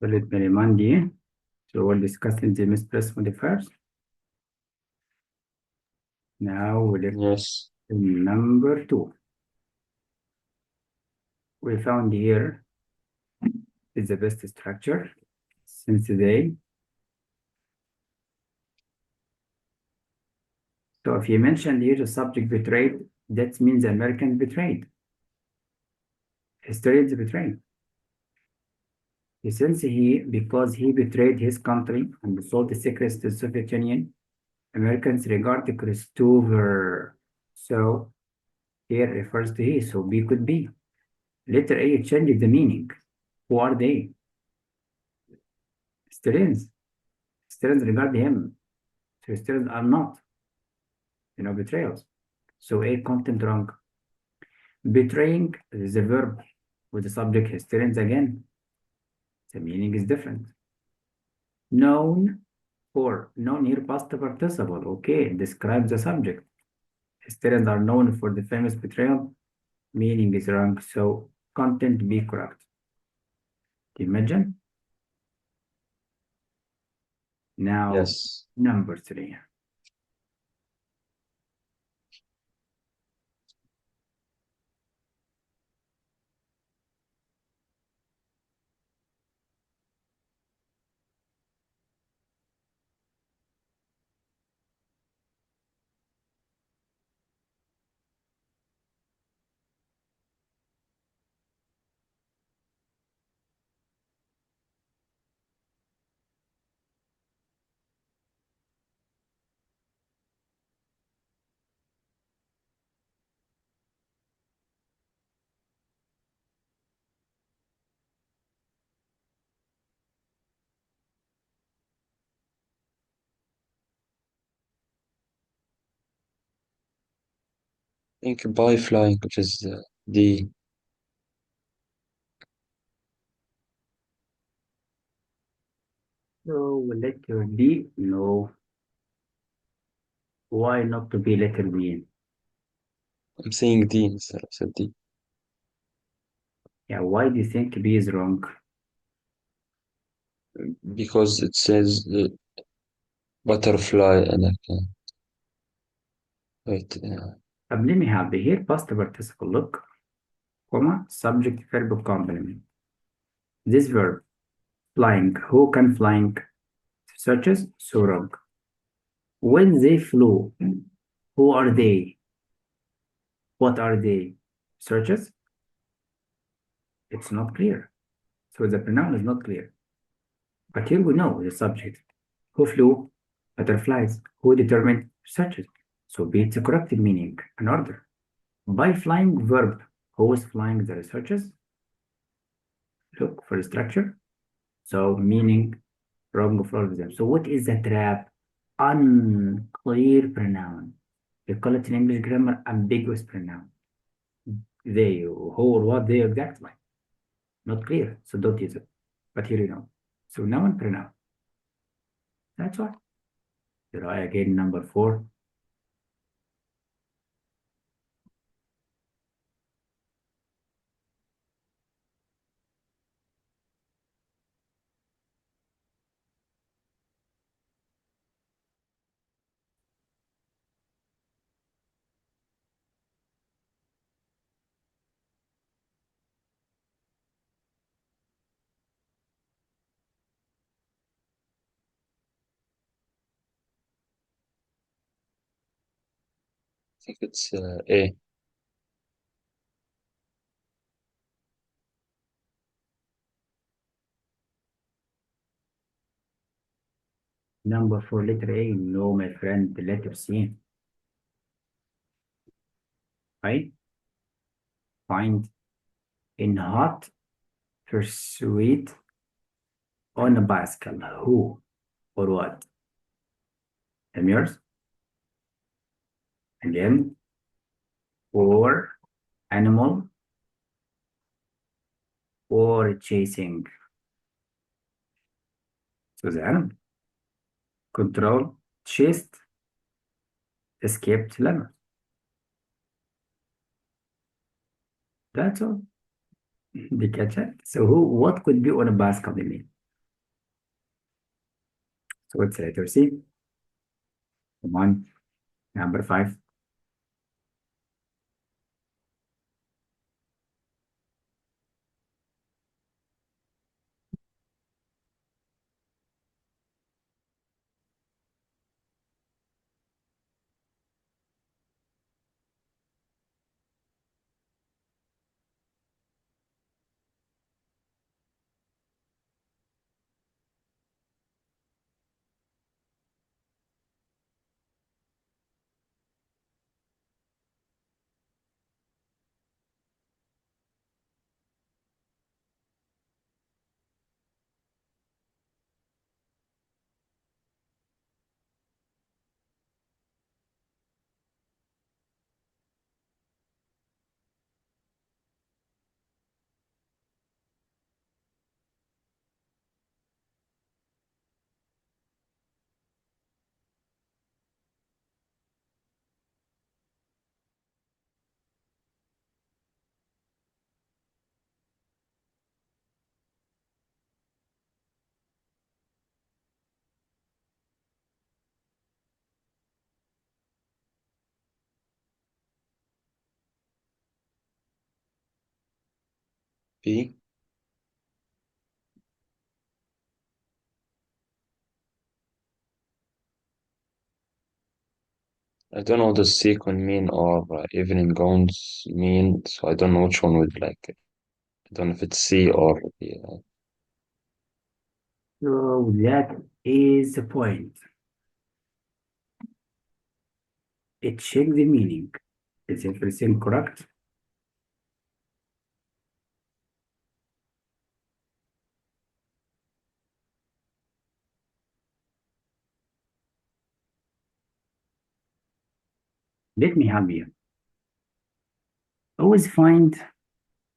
So let me remind you. So we're discussing the mispress modifiers. Now we look Yes. at number 2. We found here is the best structure since today. So if you mentioned here the subject betrayed, that means the Americans betrayed. Historians betrayed. Since because he betrayed his country and sold the secrets to the Soviet Union, Americans regard Christopher. So here refers to he, so B could be. Letter A changes the meaning. Who are they? Historians. Historians regard him. So historians are not, betrayals. So A content wrong. Betraying is a verb with the subject historians again. The meaning is different. Known for known here past participle. Okay, describes the subject. Historians are known for the famous betrayal. Meaning is wrong. So content be correct. Imagine. Now Yes. number 3. Think by flying, which is the So letter B, no. Why not to be letter B? I'm saying D instead of said D Yeah, why do you think B is wrong? because it says butterfly and I can wait. Let me have the here past participle look, comma, subject verb complement. This verb, flying, who can flying? Searches, so wrong. When they flew, who are they? What are they? Searches, it's not clear. So the pronoun is not clear. But here we know the subject. Who flew? Butterflies. Who determined? Searches. So B it's a corrected meaning, an order. By flying verb, who is flying the researchers? Look for the structure. So meaning wrong for all of them. So what is the trap? Unclear pronoun. We call it in English grammar ambiguous pronoun. They, who or what they exactly. Not clear, so don't use it. But here you know. So noun pronoun. That's why. Try again number 4. I think it's A. Number 4, letter A. No, my friend, the letter C. Right? Find in hot pursuit on a bicycle. Who or what? Emirs? Again? Or animal? Or chasing? So the animal. Control, chased, escaped, lemon. That's all. The catch it. So who, what could be on a bicycle? So it's letter C. Come on. Number 5. B. I don't know what the sequin mean or evening gowns mean, so I don't know which one would like it. I don't know if it's C or B. So that is the point. It checks the meaning. Is everything correct? Let me help you. Always find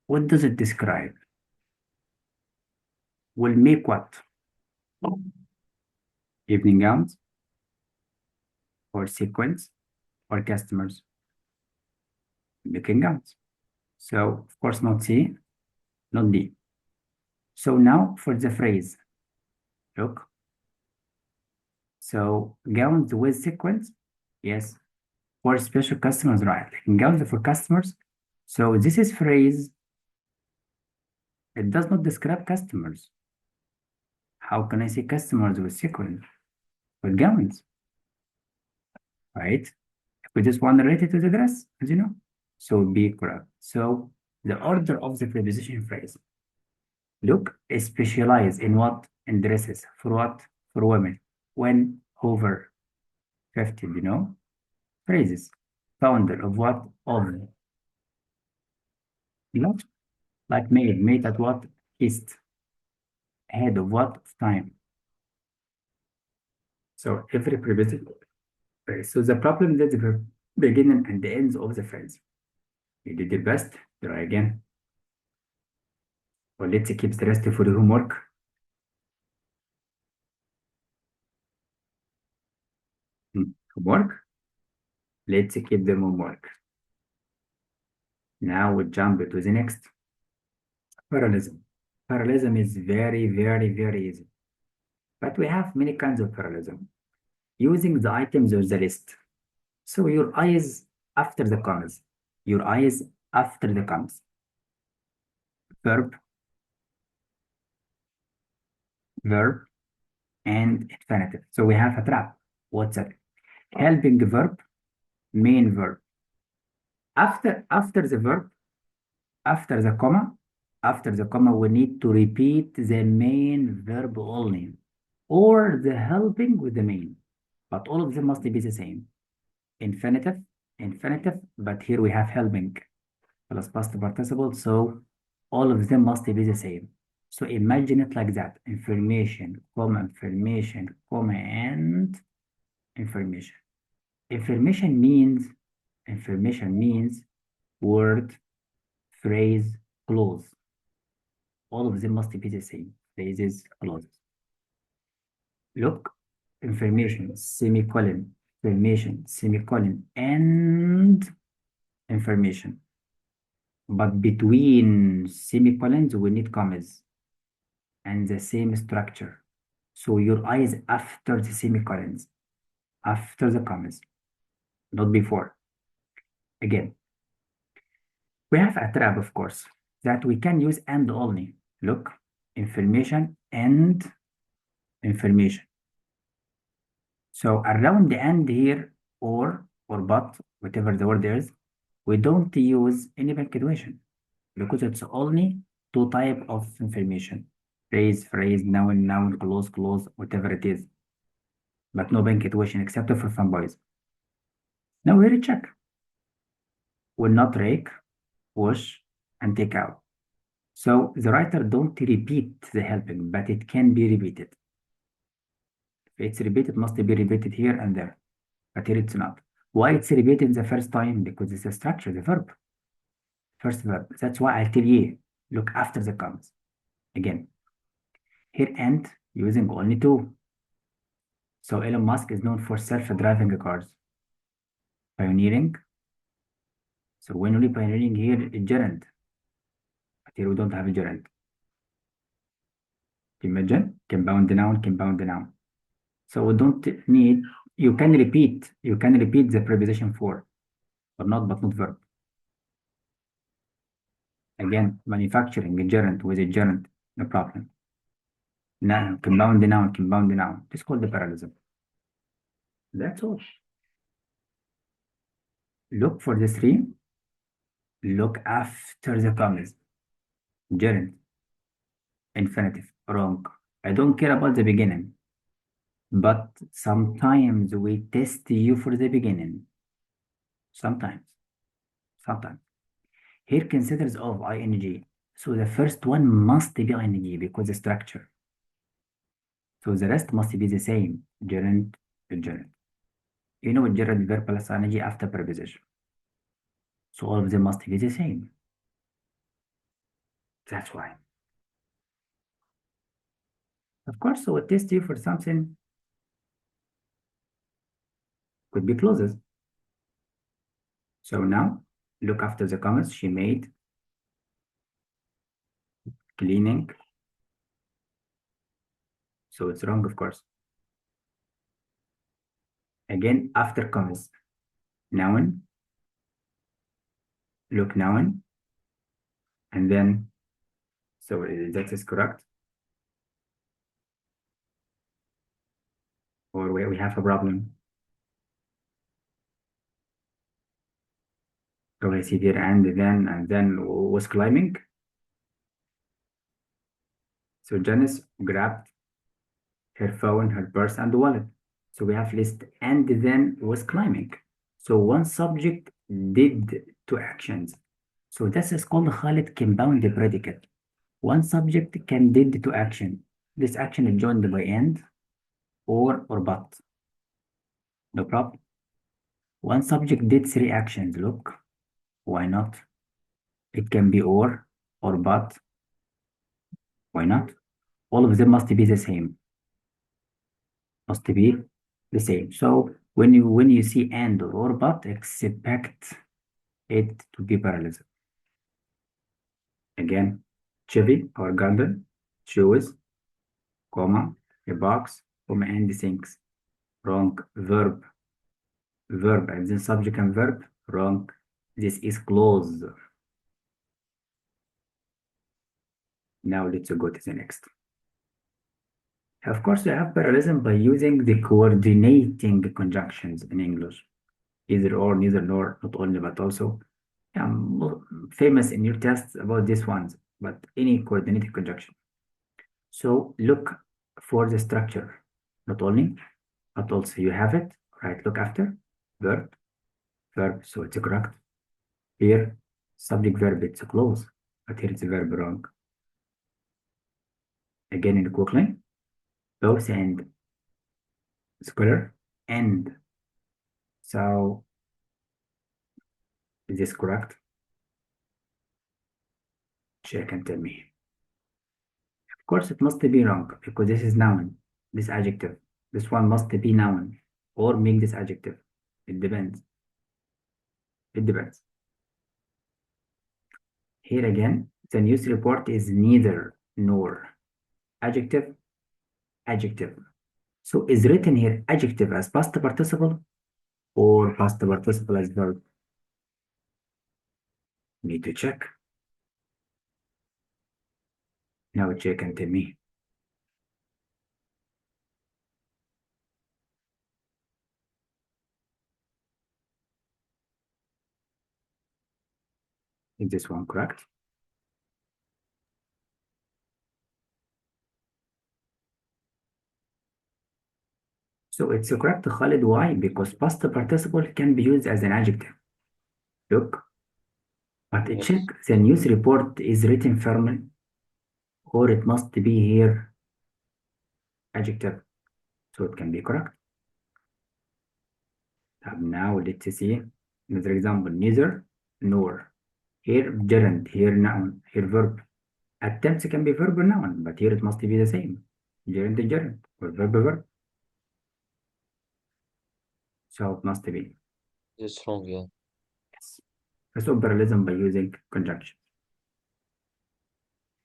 what does it describe. Will make what? Evening gowns or sequins or customers making gowns. So of course not C, not D. So now for the phrase, look. So gowns with sequins, yes. For special customers, right? Like gowns for customers. So this is phrase. It does not describe customers. How can I say customers with sequins? With gowns, right? If we just want related to the dress, as you know. So be correct. So the order of the preposition phrase. Look, specialize in what? In dresses. For what? For women. When over 50, you know? Phrases. Founder of what? Of. Not like made. Made at what? East. Head of what? Of time. So every preposition. So the problem is the beginning and the ends of the phrase. You did your best. Try again. Or let's keep the rest for the homework. Homework. Let's keep the homework. Now we jump to the next. Parallelism. Parallelism is very, very, very easy. But we have many kinds of parallelism. Using the items of the list. So your eyes after the commas. Your eyes after the commas. Verb, verb, and infinitive. So we have a trap. What's that? Helping verb, main verb. After the verb, after the comma, we need to repeat the main verb only, or the helping with the main. But all of them must be the same. Infinitive, infinitive, but here we have helping plus past participle, so all of them must be the same. So imagine it like that. Information, comma, and information. Information means word, phrase, clause. All of them must be the same. Phrases, clauses. Look, information, semicolon, and information. But between semicolons, we need commas and the same structure. So your eyes after the semicolons, after the commas, not before. Again, we have a trap, of course, that we can use and only. Look, information and information. So around the and here, or but, whatever the word is, we don't use any punctuation because it's only two type of information. Phrase, noun, clause, whatever it is. But no punctuation except for fanboys. Now here check. Will not rake, wash, and take out. So the writer don't repeat the helping, but it can be repeated. If it's repeated, must be repeated here and there. But here it's not. Why it's repeated the first time? Because it's a structure, the verb. First verb. That's why I tell you, look after the commas. Again, here and using only two. So Elon Musk is known for self-driving cars. Pioneering. So when only pioneering here is gerund. But here we don't have a gerund. Imagine compound noun. So we don't need, you can repeat the preposition for, but not verb. Again, manufacturing a gerund with a gerund, no problem. Now, compound noun. This is called the parallelism. That's all. Look for the three. Look after the commas. Gerund. Infinitive. Wrong. I don't care about the beginning. But sometimes we test you for the beginning. Sometimes. Here considers of ing. So the first one must be ing because the structure. So the rest must be the same. Gerund. You know gerund verb plus ing after preposition. So all of them must be the same. That's why. Of course, so we test you for something. Could be clauses. So now, look after the commas. She made cleaning. So it's wrong, of course. Again, after commas. Noun. Look noun. And then, so that is correct. Or we have a problem. So I see there and then was climbing. So Janice grabbed her phone, her purse, and wallet. So we have list and then was climbing. So one subject did two actions. So this is called Khalid compound predicate. One subject can did two action. This action is joined by and or but. No problem. One subject did three actions. Look, why not? It can be or but. Why not? All of them must be the same. Must be the same. So when you see and or but, expect it to be parallelism. Again, Chevy or garden, shoes, comma, a box, comma, and things. Wrong. Verb, and then subject and verb. Wrong. This is clause. Now let's go to the next. Of course, we have parallelism by using the coordinating conjunctions in English. Either or, neither nor, not only, but also. Famous in your tests about these ones, but any coordinating conjunction. So look for the structure, not only, but also you have it, right? Look after, verb, so it's correct. Here, subject verb, it's a clause, but here it's a verb wrong. Again in the quickly, both and square and. So is this correct? Check and tell me. Of course, it must be wrong because this is noun, this adjective. This one must be noun or make this adjective. It depends. Here again, the news report is neither nor. Adjective adjective. So is written here adjective as past participle or past participle as verb? Need to check. Now check and tell me. Is this one correct? So it's correct, Khalid. Why? Because past participle can be used as an adjective. Look, but Yes. check the news report is written formal or it must be here adjective. So it can be correct. Now let's see another example. Neither nor. Here gerund, here noun, here verb. Attempts can be verb or noun, but here it must be the same. Gerund to gerund or verb to verb. So it must be. It's wrong, yeah. Yes. So parallelism by using conjunction.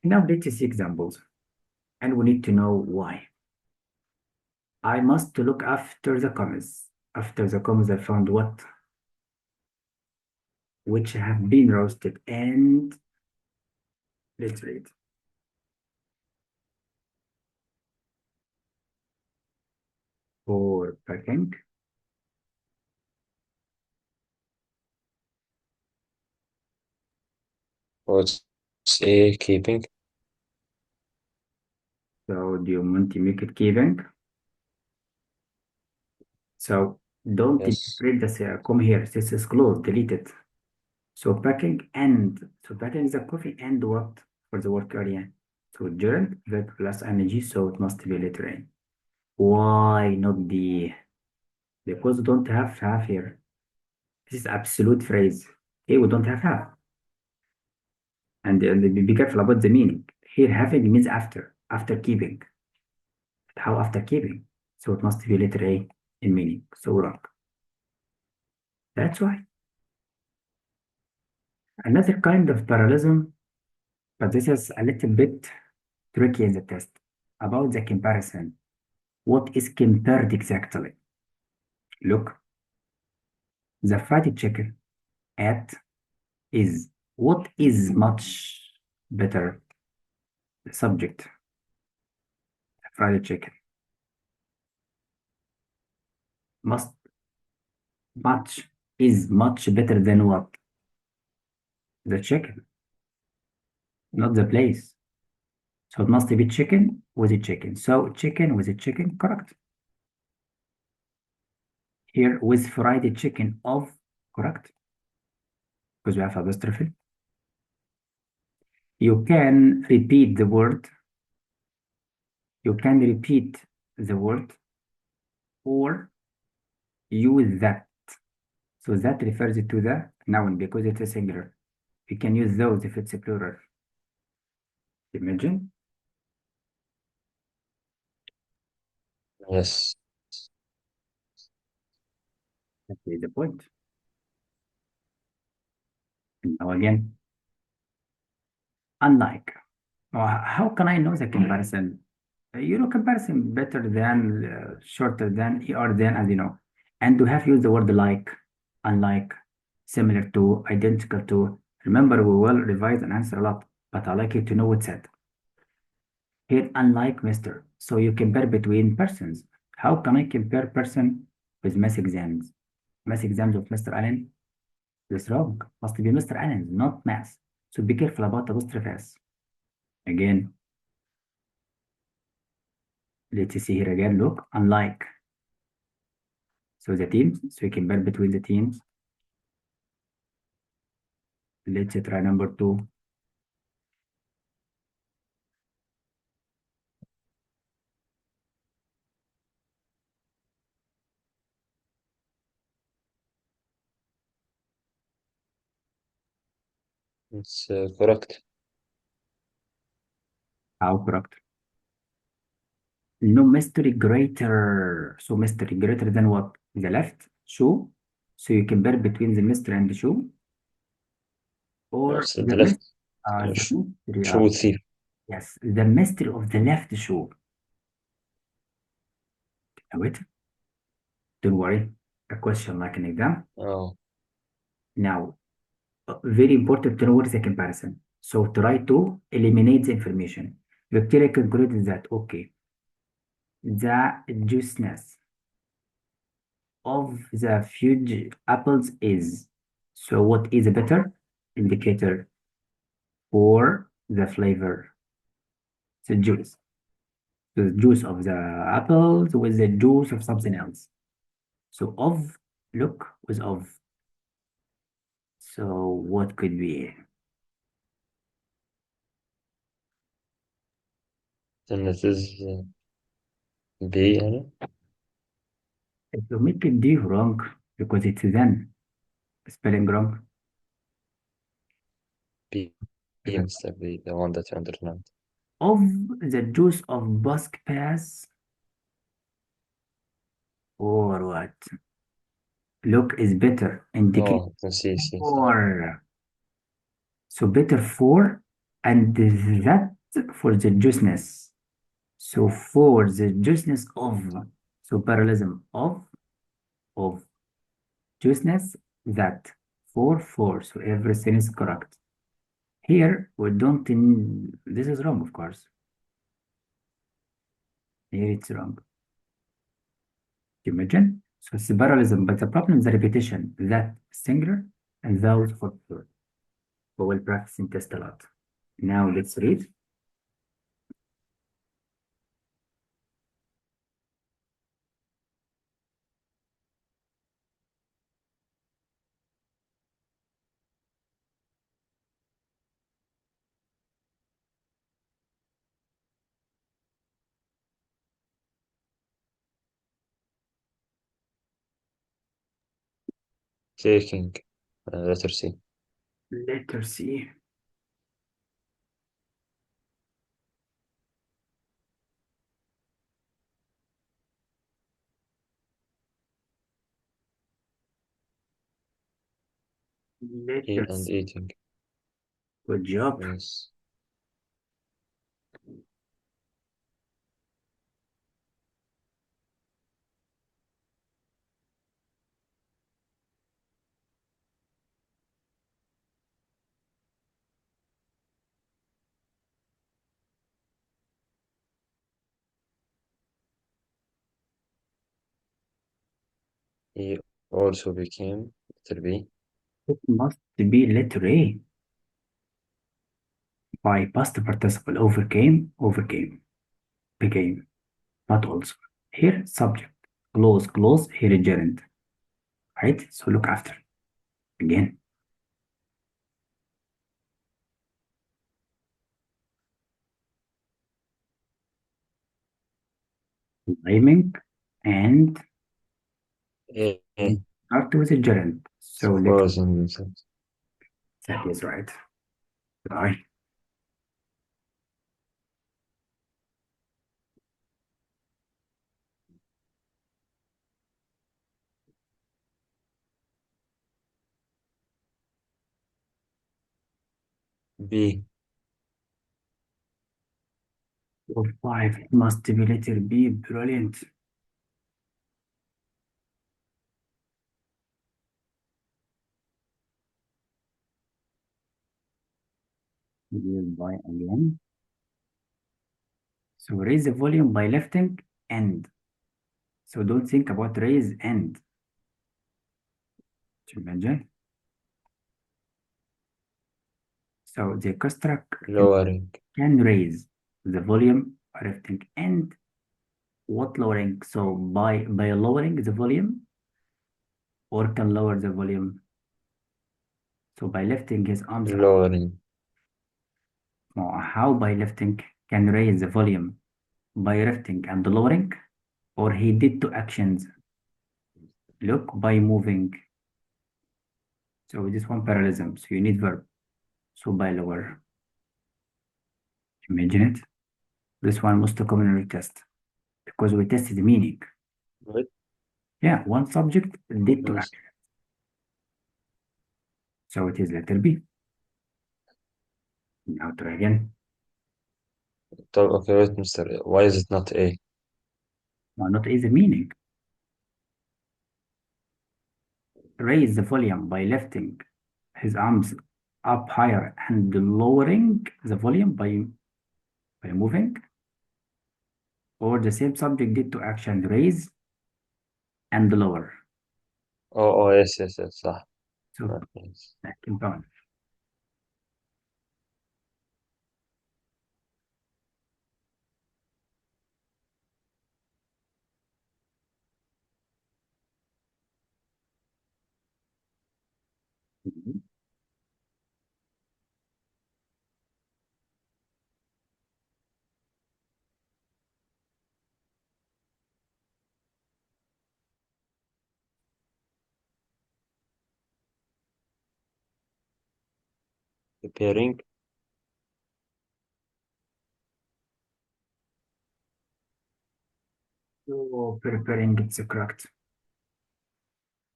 Now let's see examples. And we need to know why. I must look after the commas. After the commas, I found what? Which have been roasted. And let's read. For packing. What's A keeping? So do you want to make it keeping? So don't Yes. interpret this comma here. This is closed, delete it. So packing and so packing the coffee and what for the work area. So gerund verb plus ing, so it must be letter A. Why not the? Because we don't have here. This is absolute phrase. Here we don't have. And be careful about the meaning. Here having means after keeping. How after keeping? So it must be letter A in meaning. So wrong. That's why. Another kind of parallelism, but this is a little bit tricky in the test, about the comparison. What is compared exactly? Look, the fried chicken at is what is much better? The subject, the fried chicken. Must much is much better than what? The chicken, not the place. So it must be chicken with a chicken. So chicken with a chicken, correct. Here with fried chicken of, correct. Because we have apostrophe. You can repeat the word. You can repeat the word or use that. So that refers to the noun because it's a singular. You can use those if it's a plural. Imagine. Yes. That is the point. Now again, unlike. How can I know the comparison? Comparison better than, shorter than, er than, as you know. And to have used the word like, unlike, similar to, identical to. Remember, we will revise and answer a lot, but I like you to know what's said. Here, unlike Mr. So you compare between persons. How can I compare person with math exams? Math exams of Mr. Allen? That's wrong. Must be Mr. Allen, not math. So be careful about apostrophe S. Again, let's see here again. Look, unlike. So the teams. So you compare between the teams. Let's try number 2. It's correct. How correct? No mystery greater. So mystery greater than what? The left shoe. So you compare between the mystery and the shoe. Or Yes, the the left the mystery shoe thief. yes, the mystery of the left shoe. Wait, don't worry. A question like an exam. Oh, Now, very important to know what is a comparison. So try to eliminate the information. Bacteria concluded that okay, the juiciness of the fudge apples is. So what is a better indicator for the flavor? The juice. The juice of the apples with the juice of something else. So of, look with of. So what could be? then it is B, يعني. If you make it D wrong because it's then spelling wrong. B, B, Mr. B, the one that you understand. Of the juice of Basque Pass or what? Look is better indicate Oh, see, see. for. So better for and that for the juiceness. So for the juiceness of. So parallelism of juiceness that for. So everything is correct. Here we don't this is wrong of course. Here it's wrong. Imagine. So it's parallelism, but the problem is the repetition. That singular and those for plural. We will practice in test a lot. Now let's read. Taking, letter C. Letter C. E Letter and C. eating. Good job. Yes. He also became letter B. It must be letter A. By past participle overcame, became, but also. Here subject, close, here gerund. Right? So look after. Again. Blaming and A, A. start with a gerund. So let's Surprising themselves. that is right. Right. B. Or five must be letter B. Brilliant. Use by again. So raise the volume by lifting and. So don't think about raise and. Imagine. So the construct Lowering. can raise the volume by lifting and what lowering? So by lowering the volume or can lower the volume. So by lifting his arms up. Lowering. How by lifting can raise the volume? By lifting and lowering, or he did two actions. Look, by moving. So this one parallelism. So you need verb. So by lower. Imagine it. This one most common in test because we tested the meaning. Right? Yeah, one subject did two Yes. actions. So it is letter B. Now try again. Okay, wait, Mr. Why is it not A? No, not easy meaning. Raise the volume by lifting his arms up higher and lowering the volume by moving. Or the same subject did to action raise and lower. اه يس يس يس صح. So يس. compound. Preparing. So preparing, it's correct.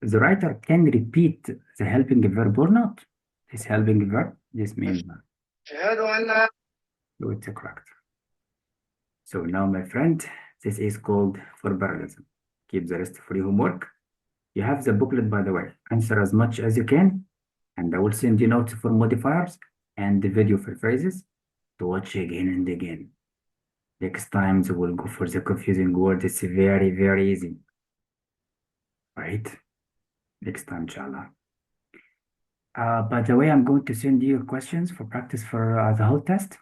The writer can repeat the helping verb or not. This helping verb, this means verb. So it's correct. So now, my friend, this is called for parallelism. Keep the rest for your homework. You have the booklet, by the way. Answer as much as you can, and I will send you notes for modifiers and the video for phrases to watch again and again. Next time, we'll go for the confusing word. It's very, very easy. Right? Next time, inshallah. By the way, I'm going to send you questions for practice for the whole test.